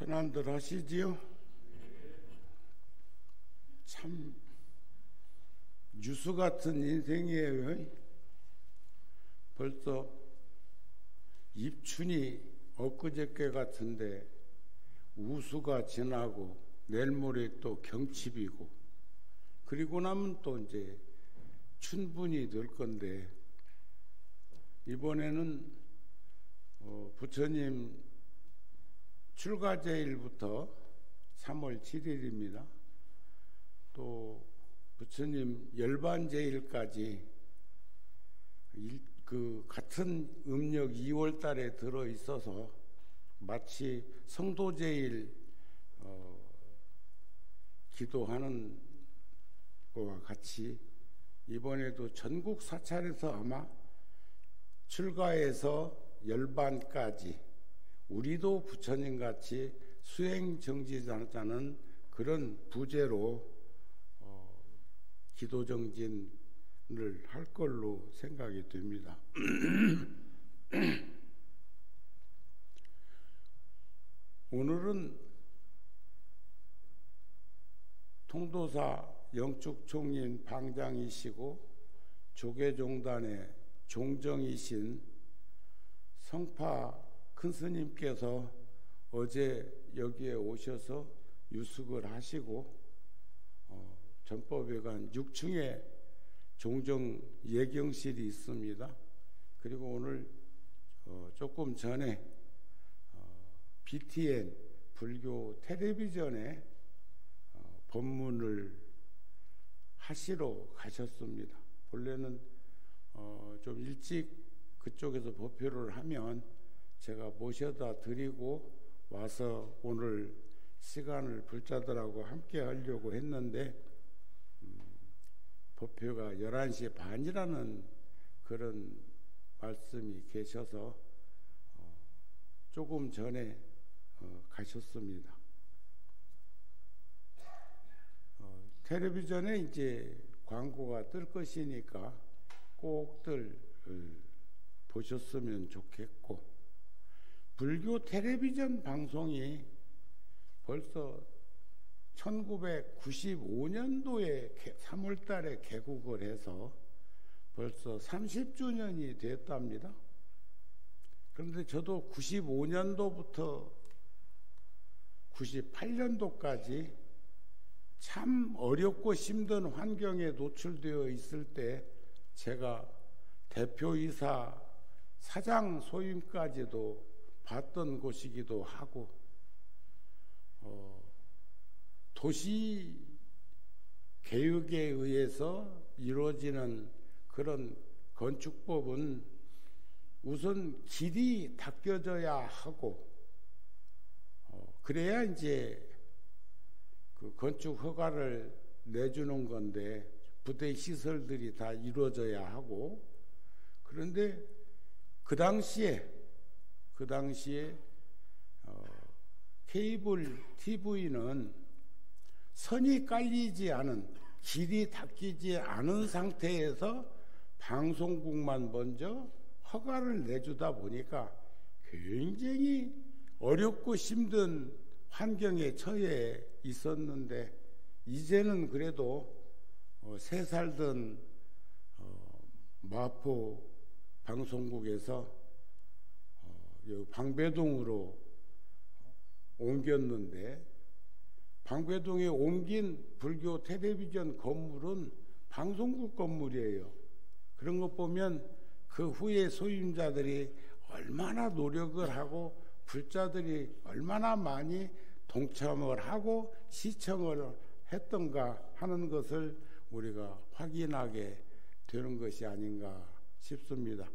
편안들 하시지요? 참 뉴스 같은 인생이에요. 벌써 입춘이 엊그저께 같은데 우수가 지나고 내일 모레 또 경칩이고 그리고 나면 또 이제 춘분이 될 건데 이번에는 부처님 출가제일부터 3월 7일입니다. 또 부처님 열반제일까지 그 같은 음력 2월 달에 들어 있어서 마치 성도제일 기도하는 것과 같이 이번에도 전국 사찰에서 아마 출가해서 열반까지 우리도 부처님같이 수행정지자는 그런 부제로 기도정진을 할 걸로 생각이 됩니다. 오늘은 통도사 영축총인 방장이시고 조계종단의 종정이신 성파 큰스님께서 어제 여기에 오셔서 유숙을 하시고 전법회관 6층에 종정 예경실이 있습니다. 그리고 오늘 조금 전에 BTN 불교 텔레비전에 법문을 하시러 가셨습니다. 본래는 좀 일찍 그쪽에서 법회를 하면 제가 모셔다 드리고 와서 오늘 시간을 불자들하고 함께 하려고 했는데 법회가 11시 반이라는 그런 말씀이 계셔서 조금 전에 가셨습니다. 텔레비전에 이제 광고가 뜰 것이니까 꼭들 보셨으면 좋겠고 불교 텔레비전 방송이 벌써 1995년도에 3월 달에 개국을 해서 벌써 30주년이 됐답니다. 그런데 저도 95년도부터 98년도까지 참 어렵고 힘든 환경에 노출되어 있을 때 제가 대표이사 사장 소임까지도 봤던 곳이기도 하고 도시 개혁에 의해서 이루어지는 그런 건축법은 우선 길이 닦여져야 하고 그래야 이제 그 건축 허가를 내주는 건데 부대 시설들이 다 이루어져야 하고 그런데 그 당시에 케이블 TV는 선이 깔리지 않은 길이 닦이지 않은 상태에서 방송국만 먼저 허가를 내주다 보니까 굉장히 어렵고 힘든 환경에 처해 있었는데 이제는 그래도 3살 된 마포 방송국에서 방배동으로 옮겼는데 방배동에 옮긴 불교 텔레비전 건물은 방송국 건물이에요. 그런 것 보면 그 후에 소임자들이 얼마나 노력을 하고 불자들이 얼마나 많이 동참을 하고 시청을 했던가 하는 것을 우리가 확인하게 되는 것이 아닌가 싶습니다.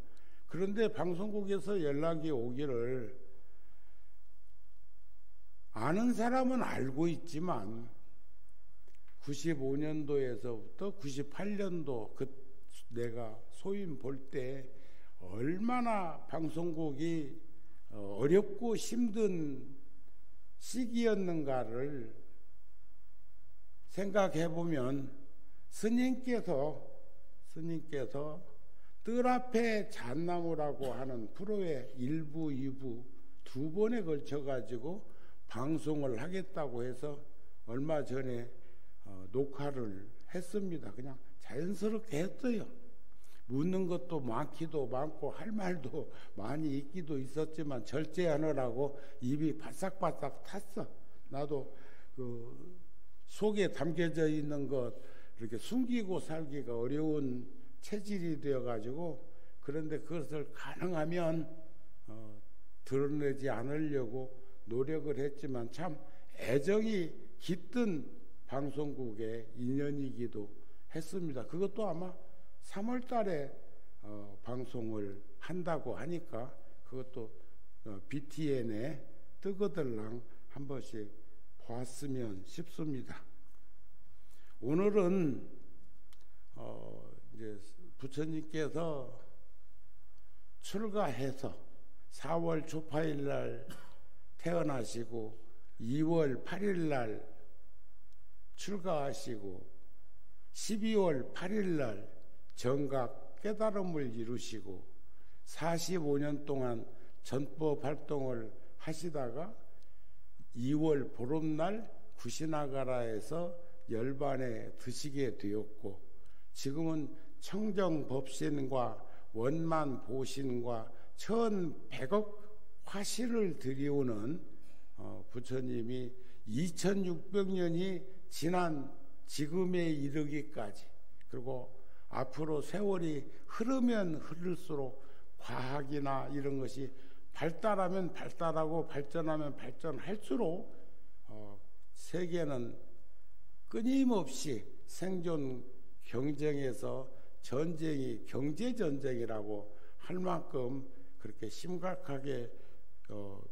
그런데 방송국에서 연락이 오기를 아는 사람은 알고 있지만 95년도에서부터 98년도 내가 소임 볼 때 얼마나 방송국이 어렵고 힘든 시기였는가를 생각해 보면 스님께서 뜰 앞에 잣나무라고 하는 프로의 1부, 2부 2번에 걸쳐 가지고 방송을 하겠다고 해서 얼마 전에 녹화를 했습니다. 그냥 자연스럽게 했어요. 묻는 것도 많기도 많고 할 말도 많이 있기도 있었지만 절제하느라고 입이 바싹바싹 탔어. 나도 그 속에 담겨져 있는 것 이렇게 숨기고 살기가 어려운 체질이 되어가지고, 그런데 그것을 가능하면 드러내지 않으려고 노력을 했지만 참 애정이 깃든 방송국의 인연이기도 했습니다. 그것도 아마 3월 달에 방송을 한다고 하니까 그것도 BTN에 뜨거들랑 한 번씩 보았으면 싶습니다. 오늘은 이제 부처님께서 출가해서 4월 초파일 날 태어나시고 2월 8일 날 출가하시고 12월 8일 날 정각 깨달음을 이루시고 45년 동안 전법 활동을 하시다가 2월 보름날 구시나가라에서 열반에 드시게 되었고, 지금은 청정법신과 원만보신과 1100억 화실을 들이오는 부처님이 2600년이 지난 지금에 이르기까지, 그리고 앞으로 세월이 흐르면 흐를수록 과학이나 이런 것이 발달하면 발달하고 발전하면 발전할수록 세계는 끊임없이 생존 경쟁에서 전쟁이 경제전쟁이라고 할 만큼 그렇게 심각하게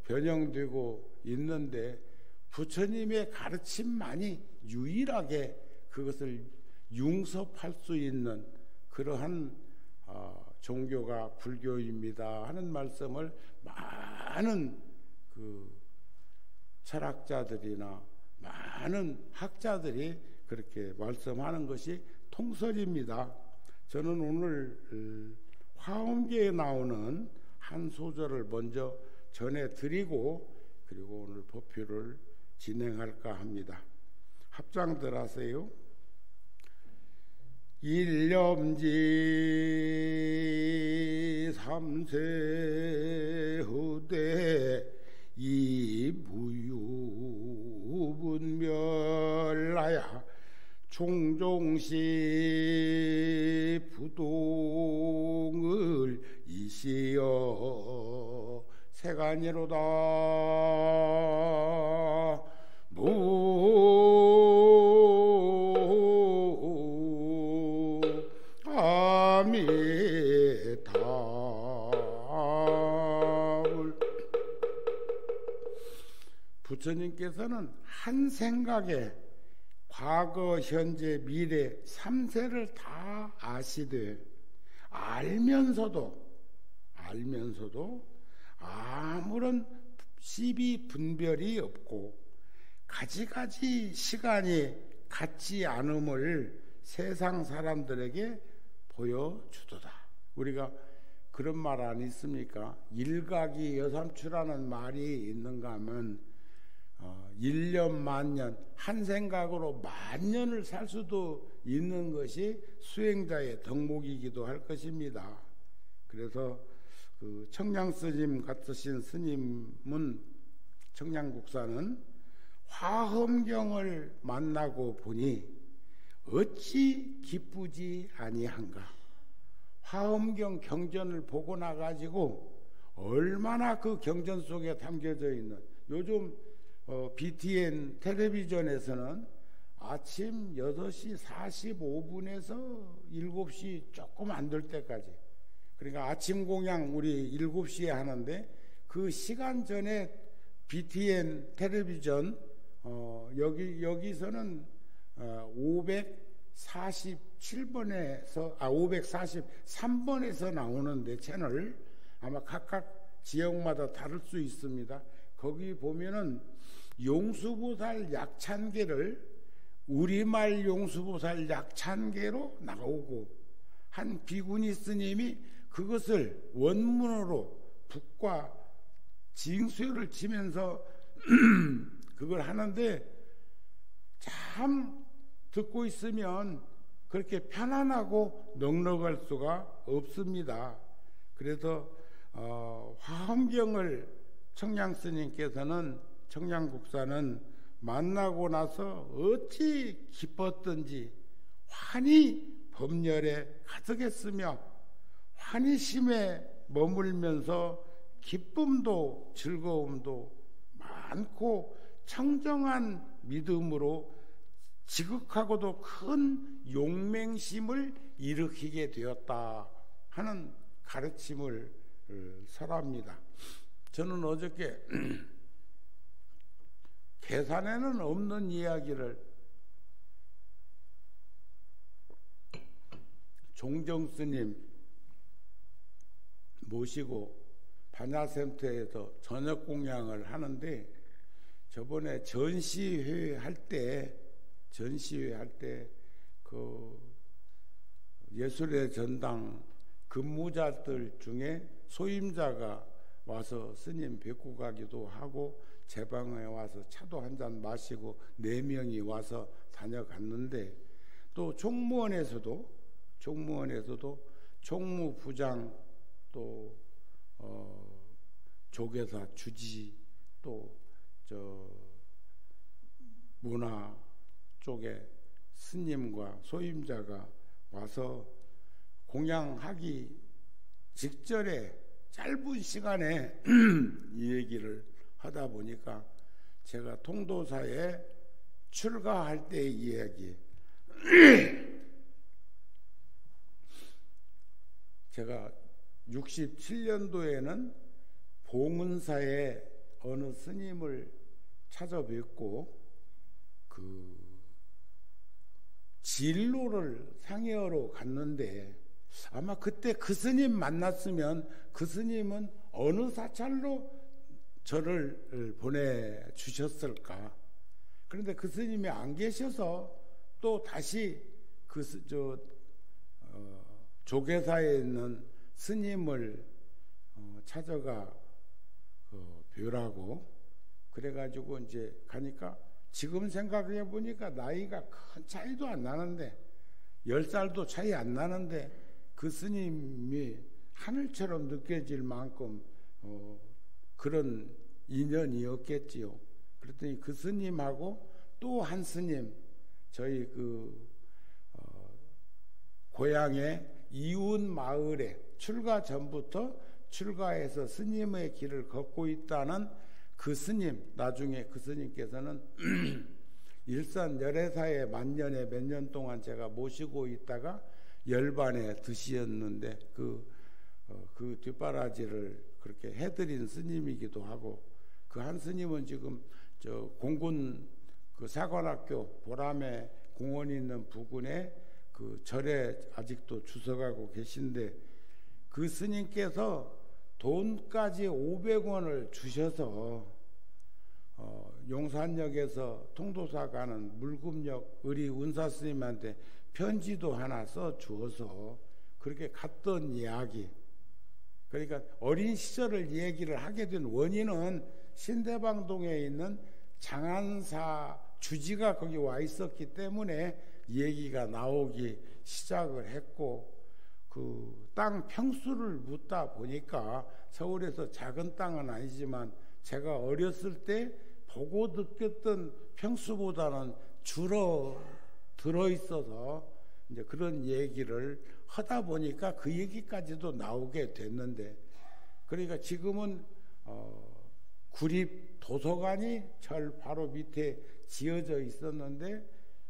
변형되고 있는데, 부처님의 가르침만이 유일하게 그것을 융섭할 수 있는 그러한 종교가 불교입니다 하는 말씀을 많은 그 철학자들이나 많은 학자들이 그렇게 말씀하는 것이 통설입니다. 저는 오늘 화엄계에 나오는 한 소절을 먼저 전해드리고 그리고 오늘 법표를 진행할까 합니다. 합장들 하세요. 일념지 삼세 후대 이무유분멸라야 종종시 부동을 이시여 세간이로다 부처님께서는 한 생각에 과거, 현재, 미래 3세를 다 아시되 알면서도 아무런 시비 분별이 없고 가지가지 시간이 같지 않음을 세상 사람들에게 보여주도다. 우리가 그런 말 안 있습니까? 일각이 여삼추라는 말이 있는가 하면 1년 만년 한 생각으로 만년을 살 수도 있는 것이 수행자의 덕목이기도 할 것입니다. 그래서 그 청량스님 같으신 스님은, 청량국사는 화엄경을 만나고 보니 어찌 기쁘지 아니한가. 화엄경 경전을 보고 나가지고 얼마나 그 경전 속에 담겨져 있는, 요즘 BTN 텔레비전에서는 아침 8시 45분에서 7시 조금 안 될 때까지, 그러니까 아침 공양 우리 7시에 하는데 그 시간 전에 BTN 텔레비전 여기서는 547번에서 543번에서 나오는데, 채널 아마 각각 지역마다 다를 수 있습니다. 거기 보면은 용수보살 약찬계를 우리말 용수보살 약찬계로 나오고, 한 비구니 스님이 그것을 원문으로 북과 징수를 치면서 그걸 하는데 참 듣고 있으면 그렇게 편안하고 넉넉할 수가 없습니다. 그래서 화엄경을 청량스님께서는, 청량국사는 만나고 나서 어찌 기뻤던지 환히 법열에 가득했으며 환희심에 머물면서 기쁨도 즐거움도 많고 청정한 믿음으로 지극하고도 큰 용맹심을 일으키게 되었다 하는 가르침을 설합니다. 저는 어저께 계산에는 없는 이야기를 종정스님 모시고 반야센터에서 저녁 공양을 하는데, 저번에 전시회 할 때 그 예술의 전당 근무자들 중에 소임자가 와서 스님 뵙고 가기도 하고 제 방에 와서 차도 한잔 마시고 4명이 와서 다녀갔는데, 또 총무원에서도 총무부장, 또 조계사 주지, 또 문화 쪽에 스님과 소임자가 와서 공양하기 직전에 짧은 시간에 이 얘기를 하다 보니까 제가 통도사에 출가할 때의 이야기, 제가 67년도에는 봉은사에 어느 스님을 찾아뵙고 그 진로를 상의하러 갔는데, 아마 그때 그 스님 만났으면 그 스님은 어느 사찰로 저를 보내주셨을까. 그런데 그 스님이 안 계셔서 또 다시 조계사에 있는 스님을 찾아가 뵈라고 그래가지고 이제 가니까, 지금 생각해 보니까 나이가 큰 차이도 안 나는데, 10살도 차이 안 나는데 그 스님이 하늘처럼 느껴질 만큼 그런 인연이었겠지요. 그랬더니 그 스님하고 또 한 스님, 저희 고향의 이웃 마을에 출가 전부터 출가해서 스님의 길을 걷고 있다는 그 스님, 나중에 그 스님께서는 일산 열애사의 만년에 몇 년 동안 제가 모시고 있다가 열반에 드시었는데 그 뒷바라지를 그렇게 해드린 스님이기도 하고, 그 한 스님은 지금 공군 그 사관학교 보람에 공원이 있는 부근에 그 절에 아직도 주석하고 계신데, 그 스님께서 돈까지 500원을 주셔서 용산역에서 통도사 가는 물금역 의리 운사 스님한테 편지도 하나 써 주어서 그렇게 갔던 이야기. 그러니까 어린 시절을 얘기를 하게 된 원인은 신대방동에 있는 장안사 주지가 거기 와 있었기 때문에 얘기가 나오기 시작을 했고, 그 땅 평수를 묻다 보니까 서울에서 작은 땅은 아니지만 제가 어렸을 때 보고 느꼈던 평수보다는 들어 있어서 이제 그런 얘기를 하다 보니까 그 얘기까지도 나오게 됐는데, 그러니까 지금은 구립 도서관이 절 바로 밑에 지어져 있었는데,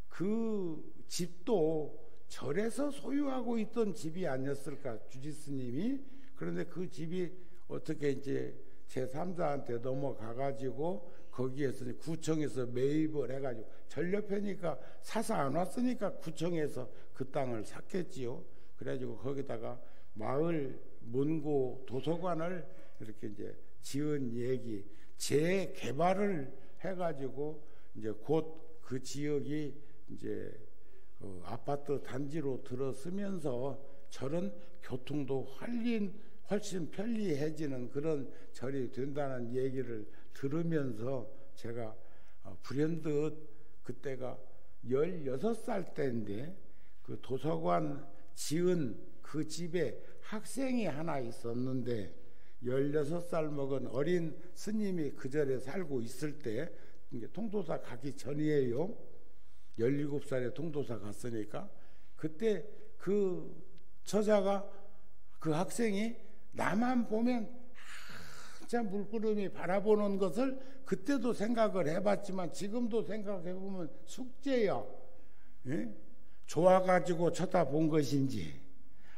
그 집도 절에서 소유하고 있던 집이 아니었을까, 주지스님이. 그런데 그 집이 어떻게 이제 제3자한테 넘어가가지고 거기에서 구청에서 매입을 해가지고, 절 옆에니까 사서 안 왔으니까 구청에서 그 땅을 샀겠지요. 그래가지고 거기다가 마을 문고 도서관을 이렇게 이제 지은 얘기, 재개발을 해가지고 이제 곧 그 지역이 이제 아파트 단지로 들어서면서 절은 교통도 훨씬 편리해지는 그런 절이 된다는 얘기를 들으면서 제가 불현듯 그때가 16살 때인데 그 도서관 지은 그 집에 학생이 하나 있었는데 16살 먹은 어린 스님이 그 절에 살고 있을 때 통도사 가기 전이에요. 17살에 통도사 갔으니까 그때 그 처자가 그 학생이 나만 보면 한참 물구름이 바라보는 것을 그때도 생각을 해봤지만 지금도 생각해보면 숙제야. 예? 좋아가지고 쳐다본 것인지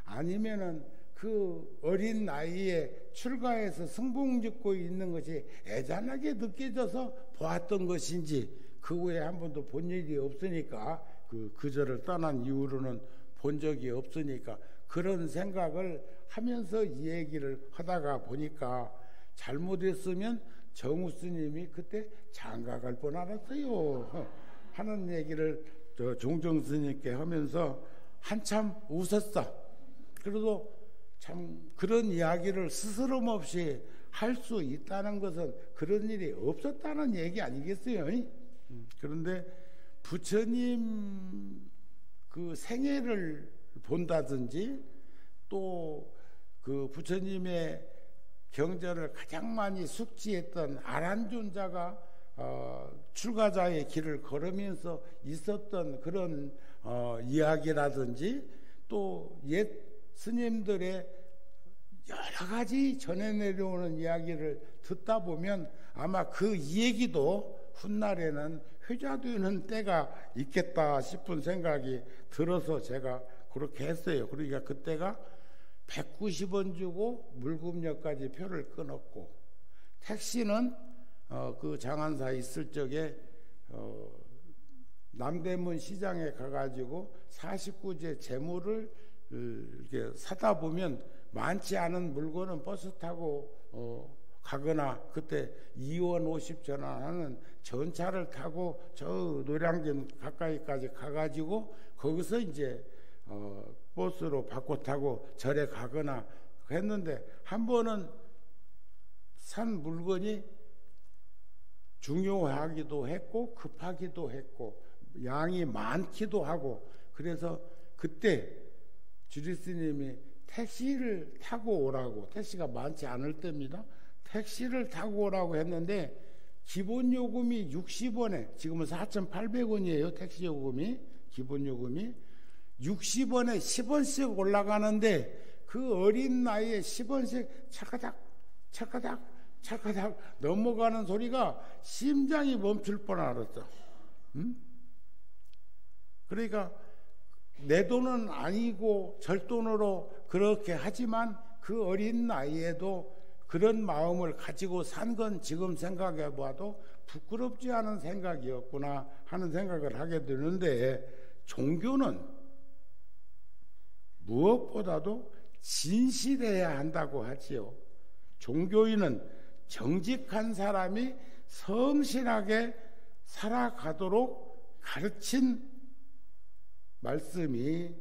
아니면은 그 어린 나이에 출가해서 승봉짓고 있는 것이 애잔하게 느껴져서 보았던 것인지 그 후에 한 번도 본 일이 없으니까 그 절을 떠난 이후로는 본 적이 없으니까 그런 생각을 하면서 이 얘기를 하다가 보니까 잘못했으면 정우 스님이 그때 장가갈 뻔 알았어요 하는 얘기를 종정 스님께 하면서 한참 웃었어. 그래도 참 그런 이야기를 스스럼 없이 할 수 있다는 것은 그런 일이 없었다는 얘기 아니겠어요? 그런데 부처님 그 생애를 본다든지 또 그 부처님의 경전을 가장 많이 숙지했던 아란존자가 출가자의 길을 걸으면서 있었던 그런 이야기라든지 또 옛 스님들의 여러 가지 전해 내려오는 이야기를 듣다 보면 아마 그 얘기도 훗날에는 회자되는 때가 있겠다 싶은 생각이 들어서 제가 그렇게 했어요. 그러니까 그때가 190원 주고 물금역까지 표를 끊었고 택시는 그 장안사에 있을 적에 남대문 시장에 가가지고 49제 재물을 이렇게 사다 보면 많지 않은 물건은 버스 타고 가거나 그때 2원 50전환하는 전차를 타고 저 노량진 가까이까지 가가지고 거기서 이제 버스로 바꿔 타고 절에 가거나 했는데 한 번은 산 물건이 중요하기도 했고 급하기도 했고 양이 많기도 하고 그래서 그때 주리스님이 택시를 타고 오라고 택시가 많지 않을 때입니다. 택시를 타고 오라고 했는데 기본 요금이 60원에 지금은 4,800원이에요. 택시 요금이 기본 요금이 60원에 10원씩 올라가는데 그 어린 나이에 10원씩 차카닥 차카닥 차카닥 넘어가는 소리가 심장이 멈출 뻔 알았어. 그러니까 내 돈은 아니고 절돈으로 그렇게 하지만 그 어린 나이에도 그런 마음을 가지고 산 건 지금 생각해 봐도 부끄럽지 않은 생각이었구나 하는 생각을 하게 되는데 종교는 무엇보다도 진실해야 한다고 하지요. 종교인은 정직한 사람이 성실하게 살아가도록 가르친 말씀이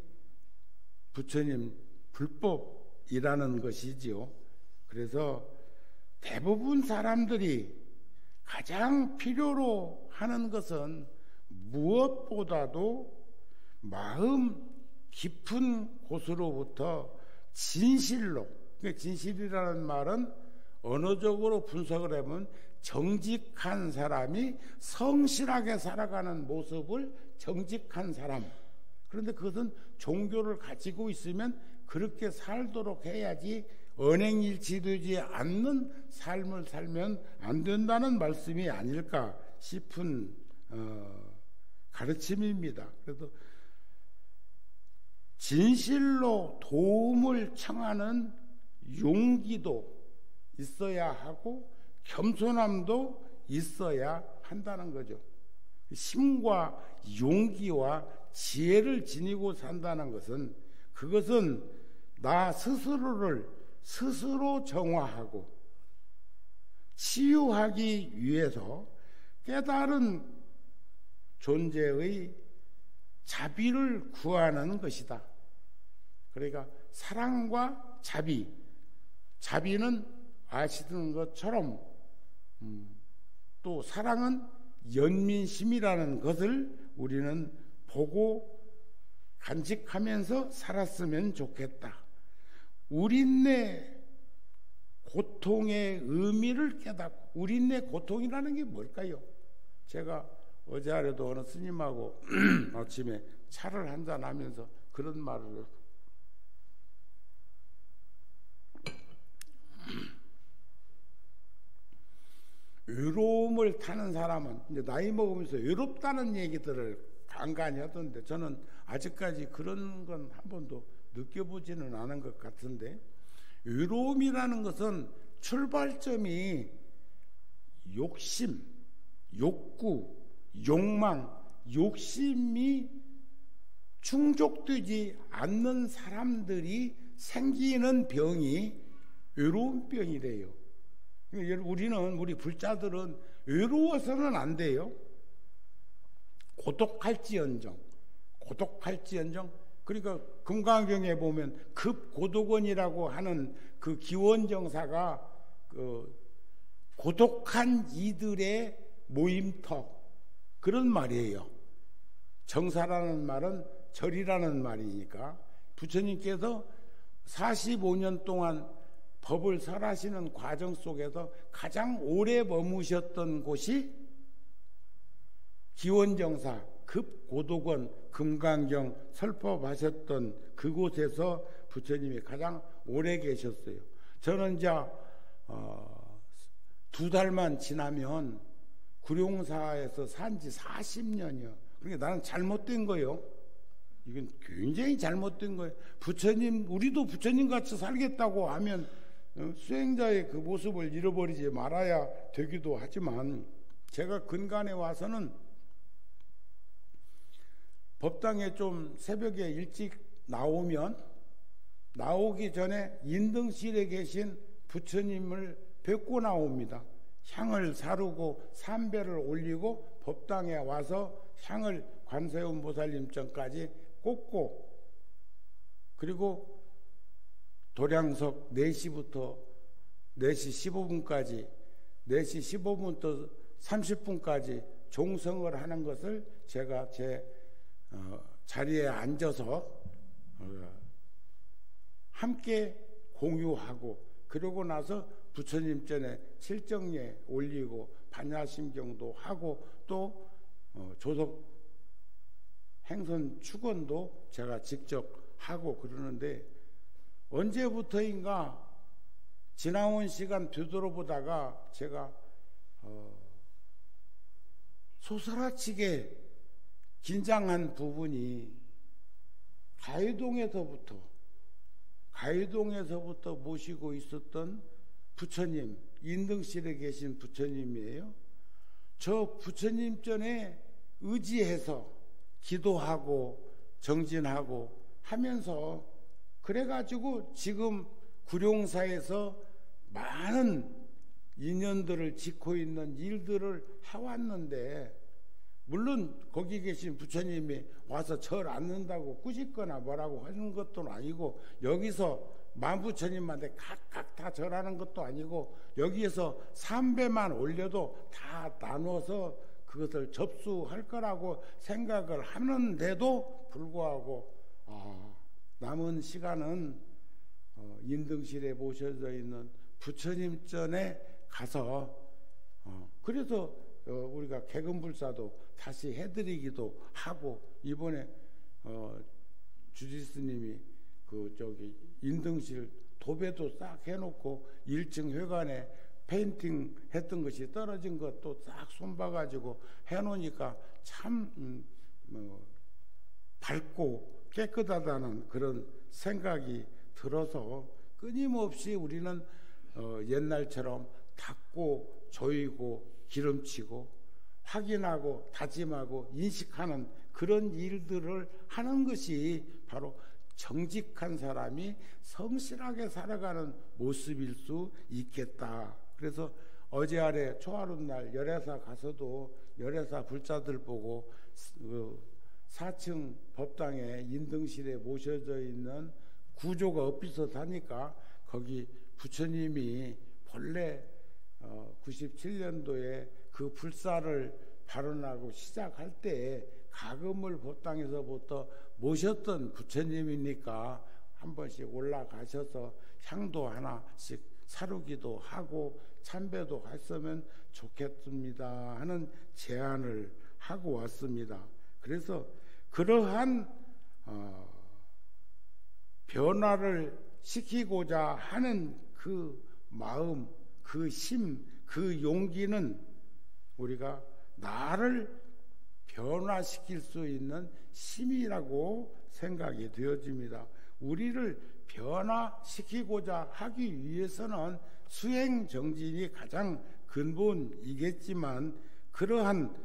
부처님 불법이라는 것이지요. 그래서 대부분 사람들이 가장 필요로 하는 것은 무엇보다도 마음 깊은 곳으로부터 진실로, 진실이라는 말은 언어적으로 분석을 하면 정직한 사람이 성실하게 살아가는 모습을 정직한 사람. 그런데 그것은 종교를 가지고 있으면 그렇게 살도록 해야지 언행일치되지 않는 삶을 살면 안 된다는 말씀이 아닐까 싶은 가르침입니다. 그래서 진실로 도움을 청하는 용기도 있어야 하고 겸손함도 있어야 한다는 거죠. 힘과 용기와 지혜를 지니고 산다는 것은 그것은 나 스스로를 스스로 정화하고 치유하기 위해서 깨달은 존재의 자비를 구하는 것이다. 그러니까 사랑과 자비는 아시는 것처럼 또 사랑은 연민심이라는 것을 우리는 보고 간직하면서 살았으면 좋겠다. 우린내 고통의 의미를 깨닫고, 우린내 고통이라는 게 뭘까요? 제가 어제 아래도 어느 스님하고 아침에 차를 한잔 하면서 그런 말을 했어요. 외로움을 타는 사람은 이제 나이 먹으면서 외롭다는 얘기들을 간간히 하던데, 저는 아직까지 그런 건 한 번도 느껴보지는 않은 것 같은데, 외로움이라는 것은 출발점이 욕심, 욕구, 욕망, 욕심이 충족되지 않는 사람들이 생기는 병이 외로움병이래요. 우리 불자들은 외로워서는 안 돼요. 고독할지언정. 그러니까 금강경에 보면 급고독원이라고 하는 그 기원정사가 그 고독한 이들의 모임터, 그런 말이에요. 정사라는 말은 절이라는 말이니까 부처님께서 45년 동안 법을 설하시는 과정 속에서 가장 오래 머무셨던 곳이 기원정사 급고독원 금강경 설법하셨던 그곳에서 부처님이 가장 오래 계셨어요. 저는 이제 2달만 지나면 구룡사에서 산지 40년이요. 그러니까 나는 잘못된 거예요. 이건 굉장히 잘못된 거예요. 부처님, 우리도 부처님 같이 살겠다고 하면 수행자의 그 모습을 잃어버리지 말아야 되기도 하지만, 제가 근간에 와서는 법당에 좀 새벽에 일찍 나오면 나오기 전에 인등실에 계신 부처님을 뵙고 나옵니다. 향을 사르고 삼배를 올리고 법당에 와서 향을 관세음 보살님전까지 꽂고, 그리고 도량석 4시부터 4시 15분까지 4시 15분부터 30분까지 종성을 하는 것을 제가 제 자리에 앉아서 함께 공유하고, 그러고 나서 부처님 전에 칠정예 올리고 반야심경도 하고, 또 조석 행선 축원도 제가 직접 하고 그러는데, 언제부터인가 지나온 시간 되돌아보다가 제가 소스라치게 긴장한 부분이 가이동에서부터 모시고 있었던 부처님, 인등실에 계신 부처님이에요. 저 부처님 전에 의지해서 기도하고 정진하고 하면서, 그래가지고 지금 구룡사에서 많은 인연들을 짓고 있는 일들을 해왔는데, 물론 거기 계신 부처님이 와서 절 앉는다고 꾸짖거나 뭐라고 하는 것도 아니고, 여기서 만부처님한테 각각 다 절하는 것도 아니고, 여기에서 삼배만 올려도 다 나눠서 그것을 접수할 거라고 생각을 하는데도 불구하고 남은 시간은 인등실에 모셔져 있는 부처님 전에 가서 그래서 우리가 개근불사도 다시 해드리기도 하고, 이번에 주지스님이 그 저기 인등실 도배도 싹 해놓고 1층 회관에 페인팅 했던 것이 떨어진 것도 싹 손봐가지고 해놓으니까 참 밝고 깨끗하다는 그런 생각이 들어서, 끊임없이 우리는 옛날처럼 닦고 조이고 기름치고 확인하고 다짐하고 인식하는 그런 일들을 하는 것이 바로 정직한 사람이 성실하게 살아가는 모습일 수 있겠다. 그래서 어제 아래 초하룻날 열애사 가서도 열애사 불자들 보고 4층 법당에 인등실에 모셔져 있는 구조가 엇비슷 하니까 거기 부처님이 본래 97년도에 그 불사를 발언하고 시작할 때 가금을 법당에서부터 모셨던 부처님이니까 한 번씩 올라가셔서 향도 하나씩 사르기도 하고 참배도 했으면 좋겠습니다 하는 제안을 하고 왔습니다. 그래서 그러한 변화를 시키고자 하는 그 마음, 그 힘, 그 용기는 우리가 나를 변화시킬 수 있는 힘이라고 생각이 되어집니다. 우리를 변화시키고자 하기 위해서는 수행정진이 가장 근본이겠지만 그러한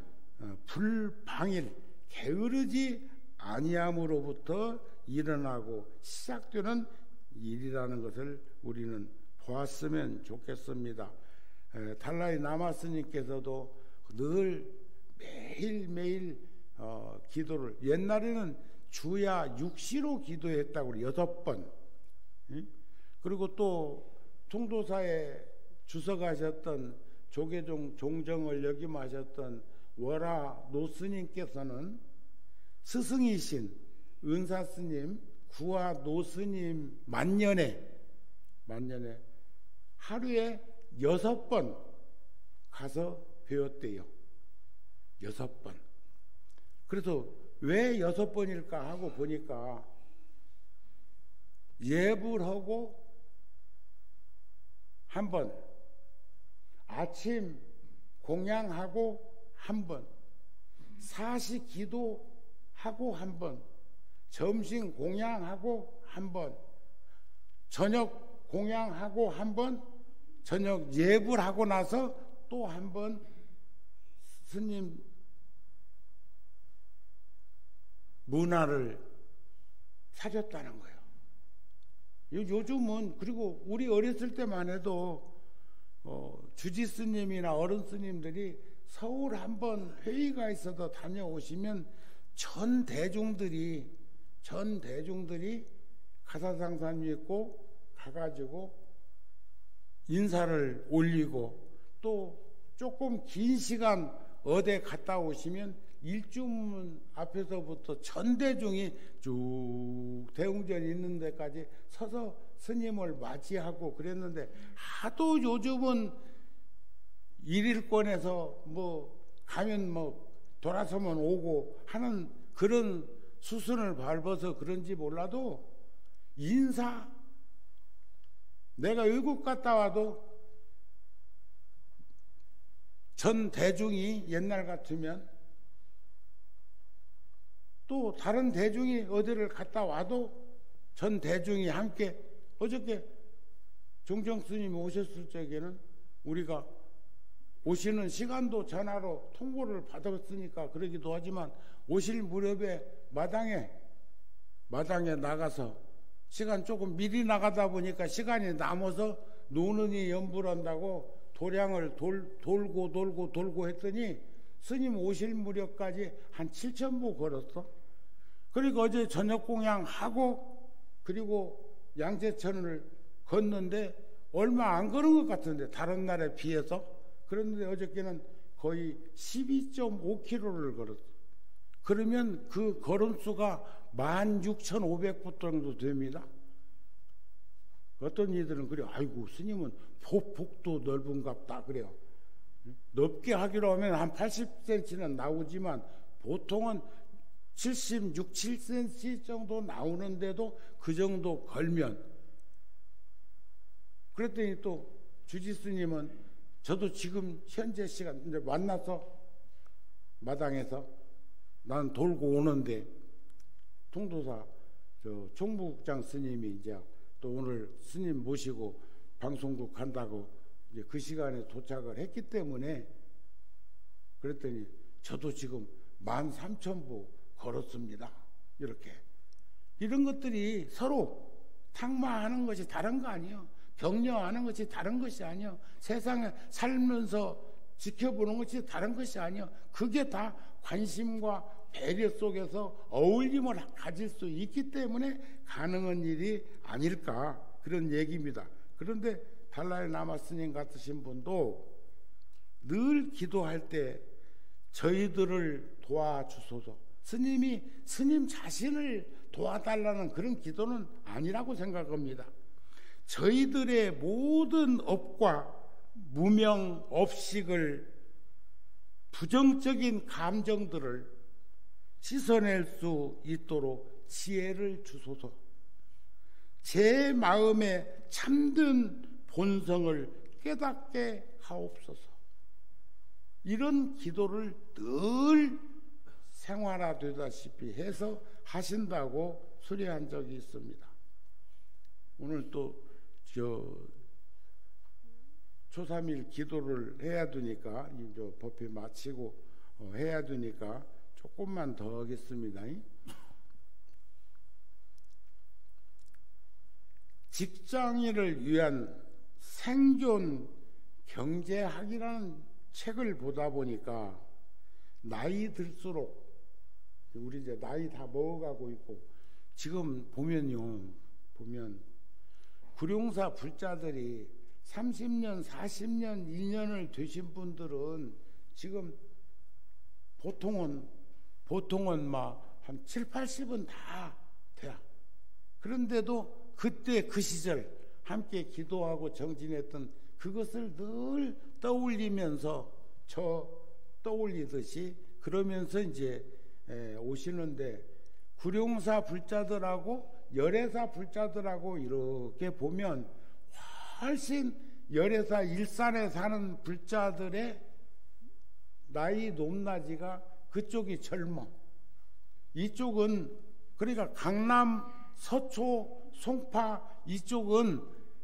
불방일, 게으르지 아니함으로부터 일어나고 시작되는 일이라는 것을 우리는 보았으면 좋겠습니다. 달라이 라마 스님께서도 늘 매일매일 기도를, 옛날에는 주야 6시로 기도했다고 6번. 그리고 또 통도사에 주석하셨던 조계종 종정을 역임하셨던 월화 노스님께서는 스승이신 은사스님, 구화 노스님 만년에 하루에 6번 가서 배웠대요. 6번. 그래서 왜 6번일까 하고 보니까 예불하고 한 번, 아침 공양하고 한 번, 사시 기도하고 한 번, 점심 공양하고 한 번, 저녁 공양하고 한 번, 저녁 예불하고 나서 또 한 번 스님 문화를 사줬다는 거예요. 요즘은, 그리고 우리 어렸을 때만 해도 주지 스님이나 어른 스님들이 서울 한번 회의가 있어도 다녀오시면 전 대중들이 가사상산 믿고 가가지고 인사를 올리고, 또 조금 긴 시간 어디 갔다 오시면 일주문 앞에서부터 전 대중이 쭉 대웅전 있는 데까지 서서 스님을 맞이하고 그랬는데, 하도 요즘은 일일권에서 가면 돌아서면 오고 하는 그런 수순을 밟아서 그런지 몰라도 인사, 내가 외국 갔다 와도 전 대중이 옛날 같으면, 또 다른 대중이 어디를 갔다 와도 전 대중이 함께, 어저께 종정스님이 오셨을 적에는 우리가 오시는 시간도 전화로 통보를 받았으니까 그러기도 하지만, 오실 무렵에 마당에 나가서 시간 조금 미리 나가다 보니까 시간이 남아서 노는이 연불한다고 도량을 돌고 했더니 스님 오실 무렵까지 한 7,000보 걸었어. 그리고 어제 저녁 공양하고 그리고 양재천을 걷는데 얼마 안 걸은 것 같은데, 다른 날에 비해서. 그런데 어저께는 거의 12.5km를 걸었어. 그러면 그 걸음수가 16,500보 정도 됩니다. 어떤 이들은 그래요. 아이고, 스님은 폭도 넓은갑다 그래요. 넓게 하기로 하면 한 80cm는 나오지만 보통은 76, 7cm 정도 나오는데도 그 정도 걸면. 그랬더니 또 주지 스님은, 저도 지금 현재 시간 이제 만나서 마당에서 난 돌고 오는데, 통도사 총무국장 스님이 이제 또 오늘 스님 모시고 방송국 간다고 이제 그 시간에 도착을 했기 때문에, 그랬더니 저도 지금 13,000보 걸었습니다. 이렇게. 이런 것들이 서로 탁마하는 것이 다른 거 아니에요. 격려하는 것이 다른 것이 아니에요. 세상에 살면서 지켜보는 것이 다른 것이 아니에요. 그게 다 관심과 배려 속에서 어울림을 가질 수 있기 때문에 가능한 일이 아닐까, 그런 얘기입니다. 그런데 달라이 라마 스님 같으신 분도 늘 기도할 때 저희들을 도와주소서. 스님 자신을 도와달라는 그런 기도는 아니라고 생각합니다. 저희들의 모든 업과 무명, 업식을, 부정적인 감정들을 씻어낼 수 있도록 지혜를 주소서. 제 마음의 참된 본성을 깨닫게 하옵소서. 이런 기도를 늘 생활화되다시피 해서 하신다고 수리한 적이 있습니다. 오늘 또 초삼일 기도를 해야 되니까, 이제 법회 마치고 해야 되니까 조금만 더 하겠습니다. 직장인을 위한 생존 경제학이라는 책을 보다 보니까 나이 들수록, 우리 이제 나이 다 먹어가고 있고, 지금 보면 구룡사 불자들이 30년, 40년, 2년을 되신 분들은 지금 보통은 막 한 7, 80은 다 돼요. 그런데도 그때 그 시절 함께 기도하고 정진했던 그것을 늘 떠올리면서 떠올리듯이 그러면서 이제 오시는데, 구룡사 불자들하고 열애사 불자들하고 이렇게 보면 훨씬 열애사 일산에 사는 불자들의 나이 높낮이가 그쪽이 젊어. 이쪽은, 그러니까 강남, 서초, 송파 이쪽은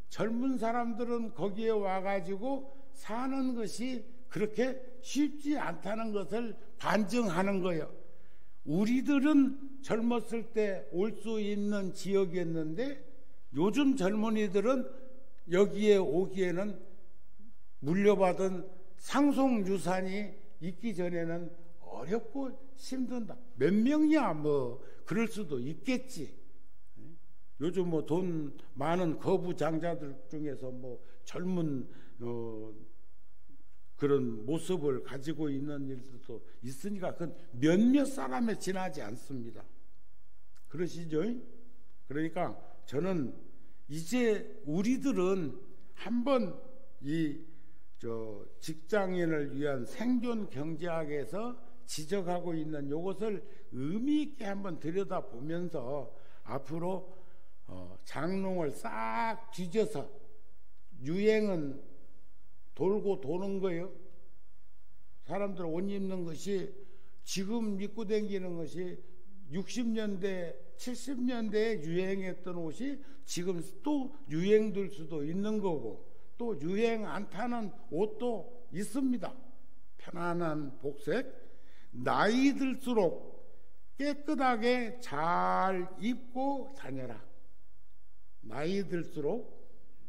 젊은 사람들은 거기에 와가지고 사는 것이 그렇게 쉽지 않다는 것을 반증하는 거예요. 우리들은 젊었을 때 올 수 있는 지역이었는데 요즘 젊은이들은 여기에 오기에는 물려받은 상속유산이 있기 전에는 어렵고 힘든다. 몇 명이야 뭐 그럴 수도 있겠지. 요즘 뭐 돈 많은 거부장자들 중에서 뭐 젊은 그런 모습을 가지고 있는 일들도 있으니까 그건 몇몇 사람에 지나지 않습니다. 그러시죠? 그러니까 저는 이제 우리들은 한번 직장인을 위한 생존 경제학에서 지적하고 있는 이것을 의미 있게 한번 들여다보면서 앞으로 장롱을 싹 뒤져서, 유행은 돌고 도는 거예요. 사람들 옷 입는 것이 지금 입고 다니는 것이 60년대 70년대에 유행했던 옷이 지금 또 유행될 수도 있는 거고, 또 유행 안 타는 옷도 있습니다. 편안한 복색, 나이 들수록 깨끗하게 잘 입고 다녀라. 나이 들수록,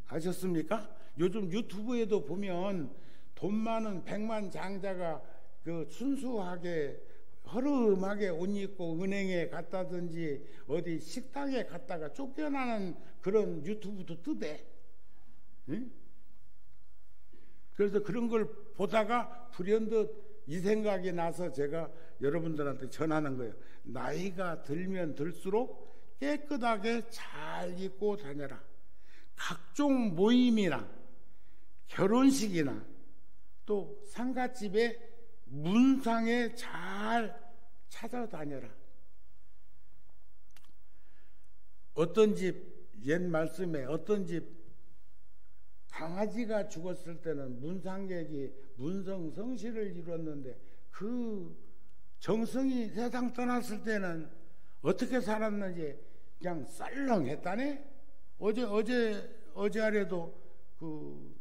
아셨습니까? 요즘 유튜브에도 보면 돈 많은 백만 장자가 그 순수하게 허름하게 옷 입고 은행에 갔다든지 어디 식당에 갔다가 쫓겨나는 그런 유튜브도 뜨대. 응? 그래서 그런 걸 보다가 불현듯 이 생각이 나서 제가 여러분들한테 전하는 거예요. 나이가 들면 들수록 깨끗하게 잘 입고 다녀라. 각종 모임이나 결혼식이나 또 상갓집에 문상에 잘 찾아다녀라. 어떤 집, 옛 말씀에 어떤 집 강아지가 죽었을 때는 문상객이 문성성시를 이뤘는데 그 정성이 세상 떠났을 때는 어떻게 살았는지 그냥 썰렁했다네. 어제 아래도 그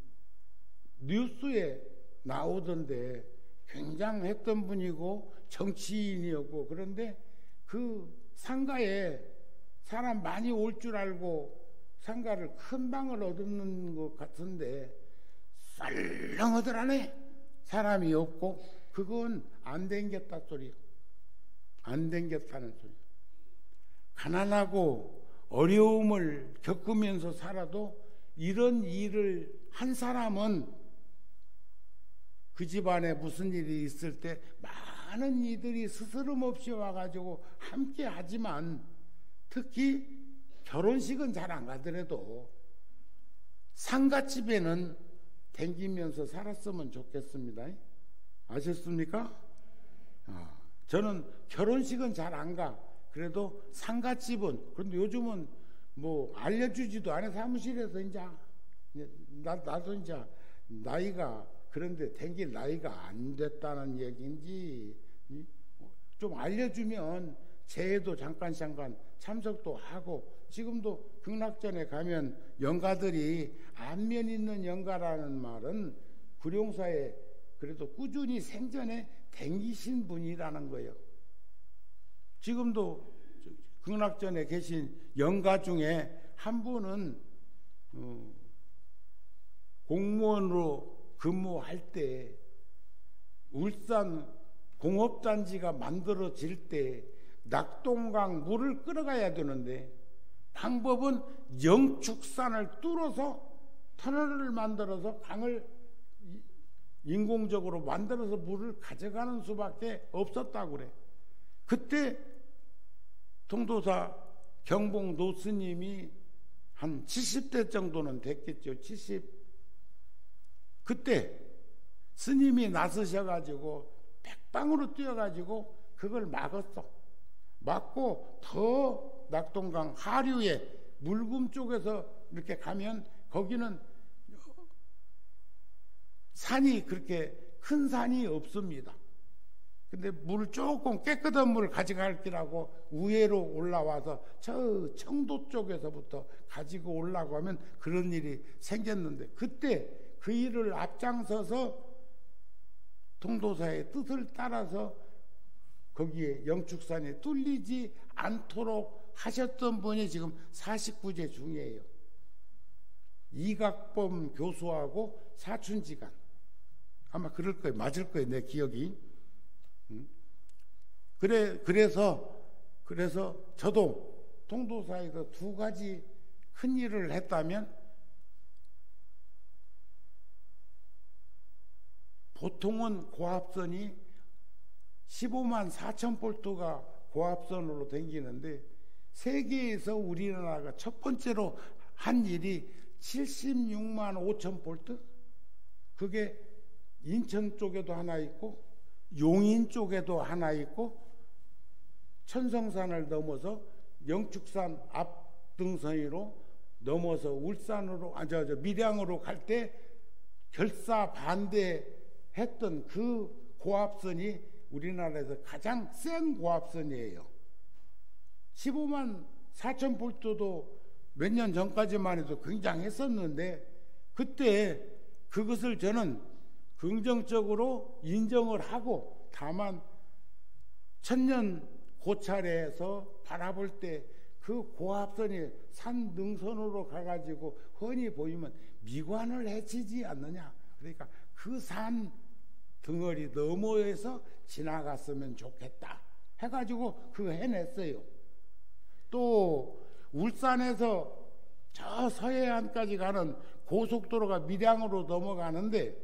뉴스에 나오던데 굉장했던 분이고 정치인이었고, 그런데 그 상가에 사람 많이 올 줄 알고 상가를 큰 방을 얻는 것 같은데 썰렁하더라네. 사람이 없고. 그건 안 댕겼다 소리요. 안 댕겼다는 소리요. 가난하고 어려움을 겪으면서 살아도 이런 일을 한 사람은 그 집안에 무슨 일이 있을 때 많은 이들이 스스럼 없이 와가지고 함께 하지만 특히 결혼식은 잘 안 가더라도 상갓집에는 댕기면서 살았으면 좋겠습니다. 아셨습니까? 저는 결혼식은 잘 안 가. 그래도 상갓집은, 그런데 요즘은 뭐 알려주지도 않아. 사무실에서 이제 나도 이제 나이가 그런데 댕길 나이가 안 됐다는 얘기인지 좀 알려주면 제에도 잠깐 참석도 하고, 지금도 극락전에 가면 영가들이 안면 있는 영가라는 말은 구룡사에 그래도 꾸준히 생전에 댕기신 분이라는 거예요. 지금도 극락전에 계신 영가 중에 한 분은 공무원으로 근무할 때 울산 공업단지가 만들어질 때 낙동강 물을 끌어가야 되는데 방법은 영축산을 뚫어서 터널을 만들어서 강을 인공적으로 만들어서 물을 가져가는 수밖에 없었다고 그래. 그때 통도사 경봉 노스님이 한 70대 정도는 됐겠죠. 70. 그때 스님이 나서셔가지고 백방으로 뛰어가지고 그걸 막았어. 막고 더 낙동강 하류에 물금 쪽에서 이렇게 가면 거기는 산이 그렇게 큰 산이 없습니다. 근데 물 조금 깨끗한 물을 가져갈 기라고 우회로 올라와서 저 청도 쪽에서부터 가지고 오려고 하면 그런 일이 생겼는데, 그때 그 일을 앞장서서 통도사의 뜻을 따라서 거기에 영축산이 뚫리지 않도록 하셨던 분이 지금 49제 중이에요. 이각범 교수하고 사춘지간. 아마 그럴 거예요. 맞을 거예요. 내 기억이. 그래서 저도 통도사에서 두 가지 큰 일을 했다면, 보통은 고압선이 15만 4천 볼트가 고압선으로 댕기는데, 세계에서 우리나라가 첫 번째로 한 일이 76만 5천 볼트? 그게 인천 쪽에도 하나 있고 용인 쪽에도 하나 있고 천성산을 넘어서 영축산 앞등선이로 넘어서 울산으로 밀양으로 갈 때 결사 반대했던 그 고압선이 우리나라에서 가장 센 고압선이에요. 15만 4천 볼트도 몇 년 전까지만 해도 굉장했었는데, 그때 그것을 저는 긍정적으로 인정을 하고, 다만 천년 고찰에서 바라볼 때 그 고압선이 산 능선으로 가가지고 흔히 보이면 미관을 해치지 않느냐. 그러니까 그 산 덩어리 너머에서 지나갔으면 좋겠다 해가지고 그거 해냈어요. 또 울산에서 저 서해안까지 가는 고속도로가 밀양으로 넘어가는데,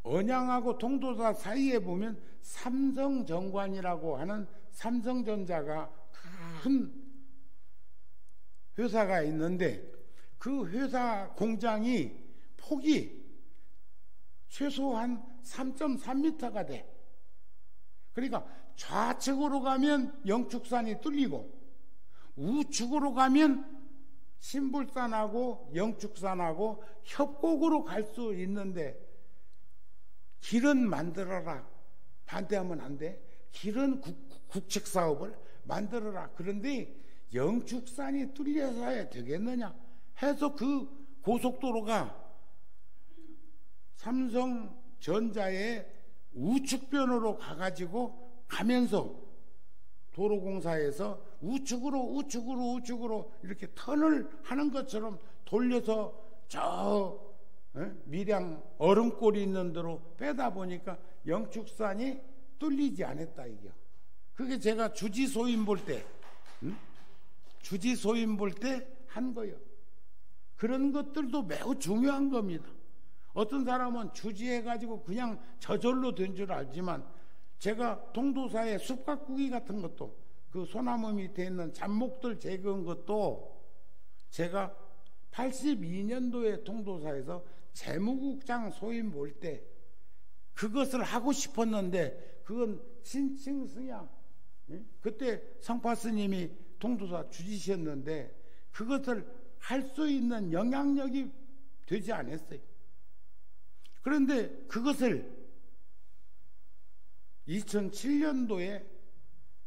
언양하고 통도사 사이에 보면 삼성정관이라고 하는 삼성전자가 큰 회사가 있는데, 그 회사 공장이 폭이 최소한 3.3m가 돼. 그러니까 좌측으로 가면 영축산이 뚫리고 우측으로 가면 신불산하고 영축산하고 협곡으로 갈 수 있는데, 길은 만들어라. 반대하면 안 돼. 길은 국책사업을 만들어라. 그런데 영축산이 뚫려서야 되겠느냐 해서 그 고속도로가 삼성전자의 우측변으로 가가지고 가면서 도로공사에서 우측으로 이렇게 턴을 하는 것처럼 돌려서 저 밀양 얼음골이 있는 데로 빼다 보니까 영축산이 뚫리지 않았다 이게. 그게 제가 주지소임 볼 때 한 거예요. 그런 것들도 매우 중요한 겁니다. 어떤 사람은 주지해가지고 그냥 저절로 된 줄 알지만, 제가 통도사의 숲가꾸기 같은 것도, 그 소나무 밑에 있는 잡목들 제거한 것도 제가 82년도에 통도사에서 재무국장 소임 볼 때 그것을 하고 싶었는데, 그건 신칭 승양, 그때 성파 스님이 통도사 주지셨는데 그것을 할 수 있는 영향력이 되지 않았어요. 그런데 그것을 2007년도에,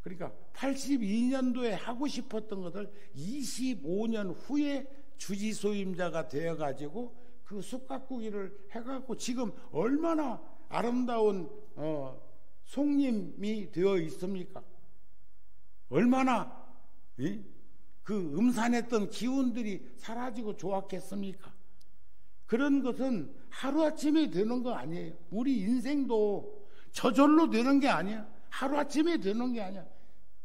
그러니까 82년도에 하고 싶었던 것을 25년 후에 주지 소임자가 되어가지고 그 숲가꾸기를 해갖고 지금 얼마나 아름다운 송림이 되어 있습니까? 얼마나 그 음산했던 기운들이 사라지고 좋았겠습니까? 그런 것은 하루아침에 되는 거 아니에요. 우리 인생도 저절로 되는 게 아니야. 하루아침에 되는 게 아니야.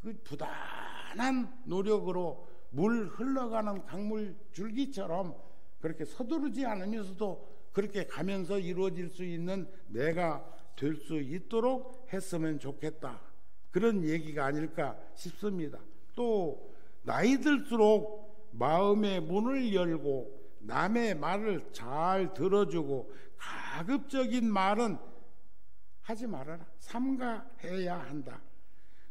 그 부단한 노력으로 물 흘러가는 강물 줄기처럼 그렇게 서두르지 않으면서도 그렇게 가면서 이루어질 수 있는 내가 될 수 있도록 했으면 좋겠다. 그런 얘기가 아닐까 싶습니다. 또 나이 들수록 마음의 문을 열고 남의 말을 잘 들어주고 가급적인 말은 하지 말아라. 삼가해야 한다.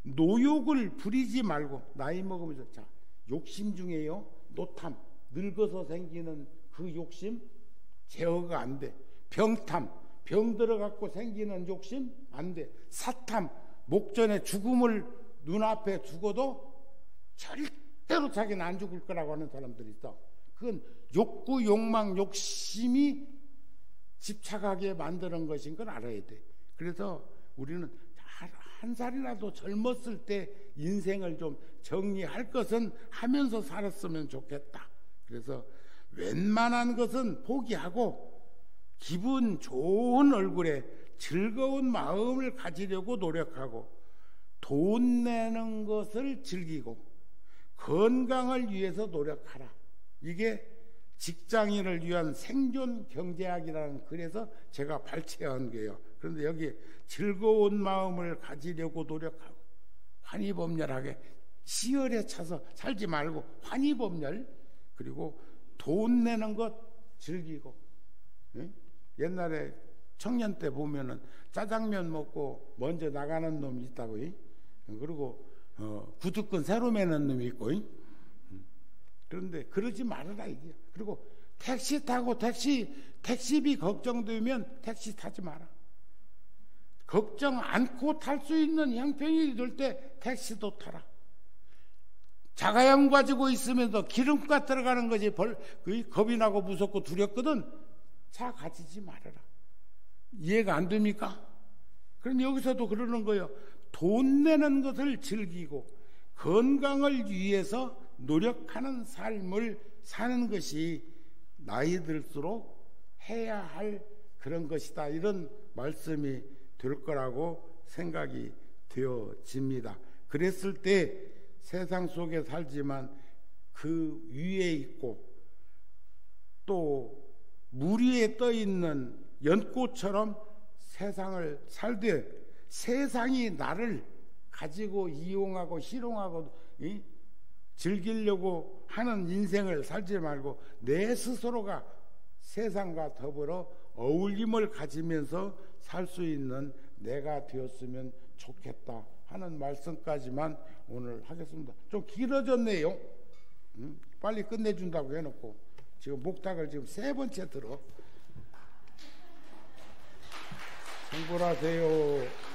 노욕을 부리지 말고, 나이 먹으면서, 자, 욕심 중에요, 노탐, 늙어서 생기는 그 욕심 제어가 안 돼. 병탐, 병 들어갖고 생기는 욕심 안 돼. 사탐, 목전에 죽음을 눈앞에 두고도 절대로 자기는 안 죽을 거라고 하는 사람들이 있어. 그건 욕구, 욕망, 욕심이 집착하게 만드는 것인 걸 알아야 돼. 그래서 우리는 한 살이라도 젊었을 때 인생을 좀 정리할 것은 하면서 살았으면 좋겠다. 그래서 웬만한 것은 포기하고 기분 좋은 얼굴에 즐거운 마음을 가지려고 노력하고, 돈 내는 것을 즐기고 건강을 위해서 노력하라. 이게 직장인을 위한 생존 경제학이라는 글에서 제가 발췌한 거예요. 그런데 여기 즐거운 마음을 가지려고 노력하고, 환희법렬하게 시열에 차서 살지 말고 환희법렬, 그리고 돈 내는 것 즐기고. 옛날에 청년 때 보면은 짜장면 먹고 먼저 나가는 놈이 있다고. 그리고 구두끈 새로 매는 놈이 있고. 그런데 그러지 말아라 이게. 그리고 택시 타고 택시비 걱정되면 택시 타지 마라. 걱정 않고 탈 수 있는 형편이 될 때 택시도 타라. 자가용 가지고 있으면서 기름값 들어가는 것이 겁이 나고 무섭고 두렵거든. 차 가지지 말아라. 이해가 안 됩니까? 그럼 여기서도 그러는 거예요. 돈 내는 것을 즐기고 건강을 위해서 노력하는 삶을 사는 것이 나이 들수록 해야 할 그런 것이다. 이런 말씀이 될 거라고 생각이 되어집니다. 그랬을 때 세상 속에 살지만 그 위에 있고 또 물 위에 떠 있는 연꽃처럼 세상을 살되, 세상이 나를 가지고 이용하고 희롱하고 즐기려고 하는 인생을 살지 말고 내 스스로가 세상과 더불어 어울림을 가지면서 살 수 있는 내가 되었으면 좋겠다 하는 말씀까지만 오늘 하겠습니다. 좀 길어졌네요. 빨리 끝내준다고 해놓고 지금 목탁을 지금 3번째 들어. 성불하세요.